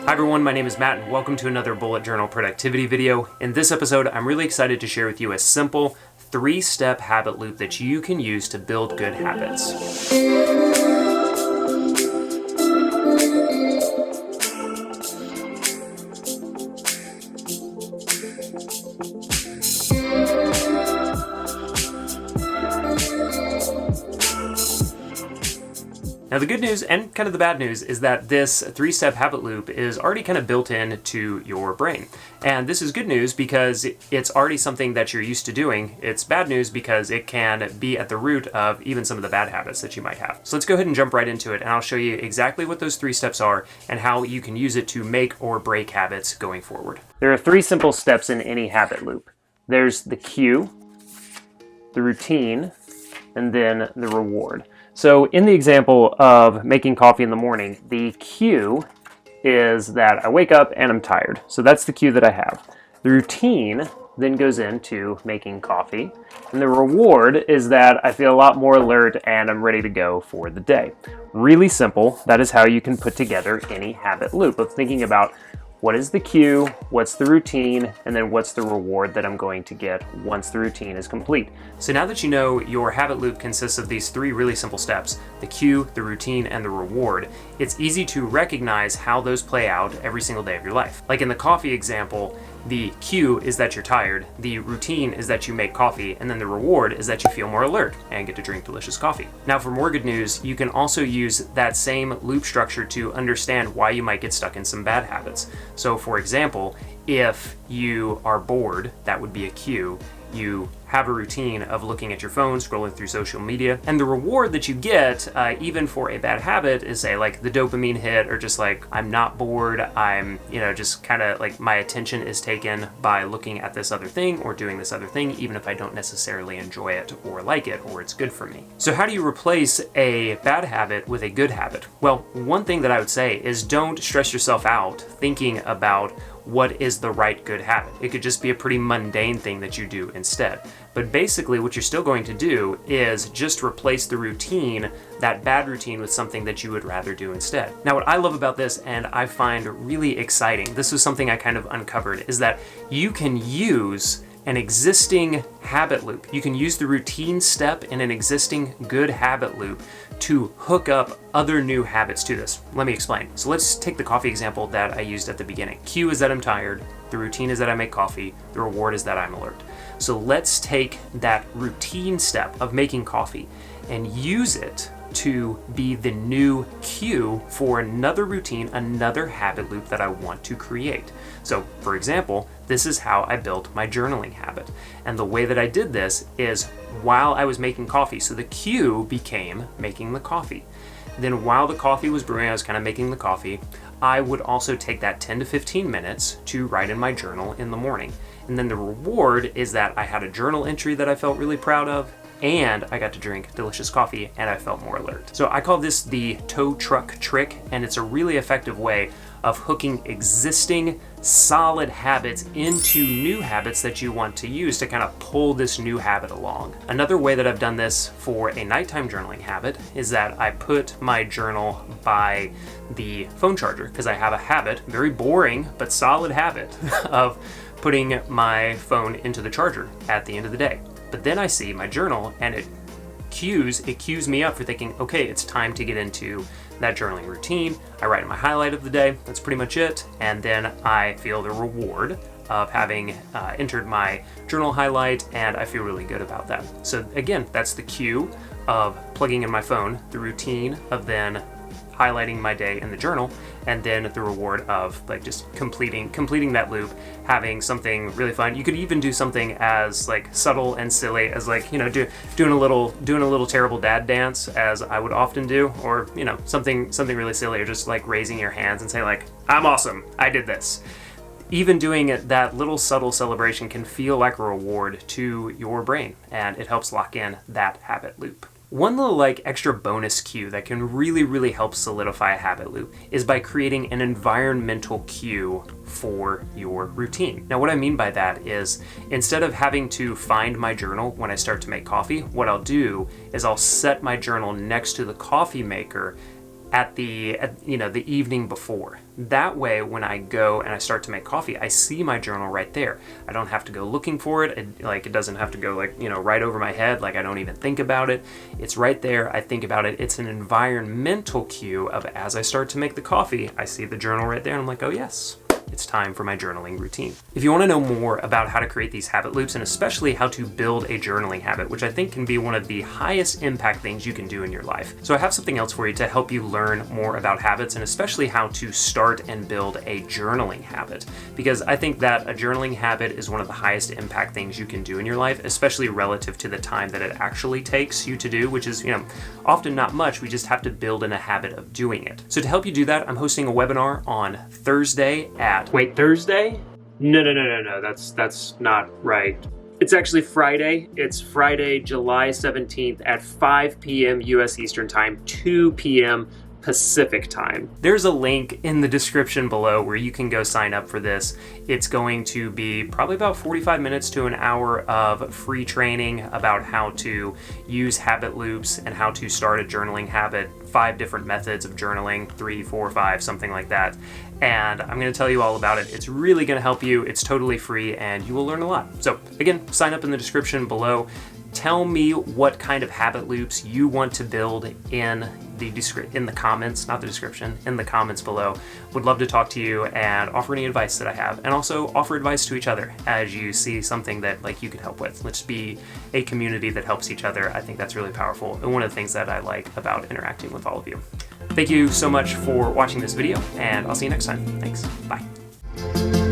Hi everyone, my name is Matt and welcome to another bullet journal productivity video. In this episode, I'm really excited to share with you a simple 3-step habit loop that you can use to build good habits. Now the good news and kind of the bad news is that this 3-step habit loop is already kind of built into your brain. And this is good news because it's already something that you're used to doing. It's bad news because it can be at the root of even some of the bad habits that you might have. So let's go ahead and jump right into it, and I'll show you exactly what those 3 steps are and how you can use it to make or break habits going forward. There are 3 simple steps in any habit loop. There's the cue, the routine, and then the reward. So in the example of making coffee in the morning, the cue is that I wake up and I'm tired. So that's the cue that I have. The routine then goes into making coffee. And the reward is that I feel a lot more alert and I'm ready to go for the day. Really simple. That is how you can put together any habit loop of thinking about what is the cue, what's the routine, and then what's the reward that I'm going to get once the routine is complete. So now that you know your habit loop consists of these 3 really simple steps, the cue, the routine, and the reward, it's easy to recognize how those play out every single day of your life. Like in the coffee example, the cue is that you're tired, the routine is that you make coffee, and then the reward is that you feel more alert and get to drink delicious coffee. Now for more good news, you can also use that same loop structure to understand why you might get stuck in some bad habits. So for example, if you are bored, that would be a cue. You have a routine of looking at your phone, scrolling through social media, and the reward that you get, even for a bad habit, is say like the dopamine hit, or just like I'm not bored, I'm just kind of like my attention is taken by looking at this other thing or doing this other thing, even if I don't necessarily enjoy it or like it or it's good for me. So how do you replace a bad habit with a good habit? Well, one thing that I would say is don't stress yourself out thinking about what is the right good habit. It could just be a pretty mundane thing that you do instead. But basically what you're still going to do is just replace the routine, that bad routine, with something that you would rather do instead. Now what I love about this and I find really exciting, this is something I kind of uncovered, is that you can use an existing habit loop. You can use the routine step in an existing good habit loop to hook up other new habits to this. Let me explain. So let's take the coffee example that I used at the beginning. Cue is that I'm tired, the routine is that I make coffee, the reward is that I'm alert. So let's take that routine step of making coffee and use it to be the new cue for another routine, another habit loop that I want to create. So for example, this is how I built my journaling habit. And the way that I did this is while I was making coffee. So the cue became making the coffee. Then while the coffee was brewing, I was kind of making the coffee, I would also take that 10 to 15 minutes to write in my journal in the morning. And then the reward is that I had a journal entry that I felt really proud of, and I got to drink delicious coffee and I felt more alert. So I call this the tow truck trick, and it's a really effective way of hooking existing solid habits into new habits that you want to use to kind of pull this new habit along. Another way that I've done this for a nighttime journaling habit is that I put my journal by the phone charger, because I have a habit, very boring but solid habit, of putting my phone into the charger at the end of the day. But then I see my journal and it cues me up for thinking, okay, it's time to get into that journaling routine. I write my highlight of the day, that's pretty much it, and then I feel the reward of having entered my journal highlight, and I feel really good about that. So again, that's the cue of plugging in my phone, the routine of then highlighting my day in the journal, and then the reward of like just completing that loop, having something really fun. You could even do something as like subtle and silly as like, doing a little terrible dad dance, as I would often do, or something really silly, or just like raising your hands and say like, I'm awesome, I did this. Even doing that little subtle celebration can feel like a reward to your brain, and it helps lock in that habit loop. One little extra bonus cue that can really help solidify a habit loop is by creating an environmental cue for your routine. Now what I mean by that is, instead of having to find my journal when I start to make coffee, what I'll do is I'll set my journal next to the coffee maker the evening before. That way, when I go and I start to make coffee, I see my journal right there. I don't have to go looking for it. It doesn't have to go right over my head. Like I don't even think about it. It's right there. I think about it. It's an environmental cue of as I start to make the coffee, I see the journal right there and I'm like, oh yes, it's time for my journaling routine. If you want to know more about how to create these habit loops and especially how to build a journaling habit, which I think can be one of the highest impact things you can do in your life. So I have something else for you to help you learn more about habits and especially how to start and build a journaling habit. Because I think that a journaling habit is one of the highest impact things you can do in your life, especially relative to the time that it actually takes you to do, which is, often not much. We just have to build in a habit of doing it. So to help you do that, I'm hosting a webinar on Thursday Thursday? No, that's not right. It's actually Friday. It's Friday, July 17th at 5 p.m. US Eastern Time, 2 p.m. Pacific Time. There's a link in the description below where you can go sign up for this. It's going to be probably about 45 minutes to an hour of free training about how to use habit loops and how to start a journaling habit, 5 different methods of journaling, 3, 4, 5, something like that. And I'm going to tell you all about it. It's really going to help you. It's totally free and you will learn a lot. So again, sign up in the description below. Tell me what kind of habit loops you want to build in the comments, not the description, in the comments below. Would love to talk to you and offer any advice that I have, and also offer advice to each other as you see something that you could help with. Let's be a community that helps each other. I think that's really powerful and one of the things that I like about interacting with all of you. Thank you so much for watching this video, and I'll see you next time. Thanks. Bye.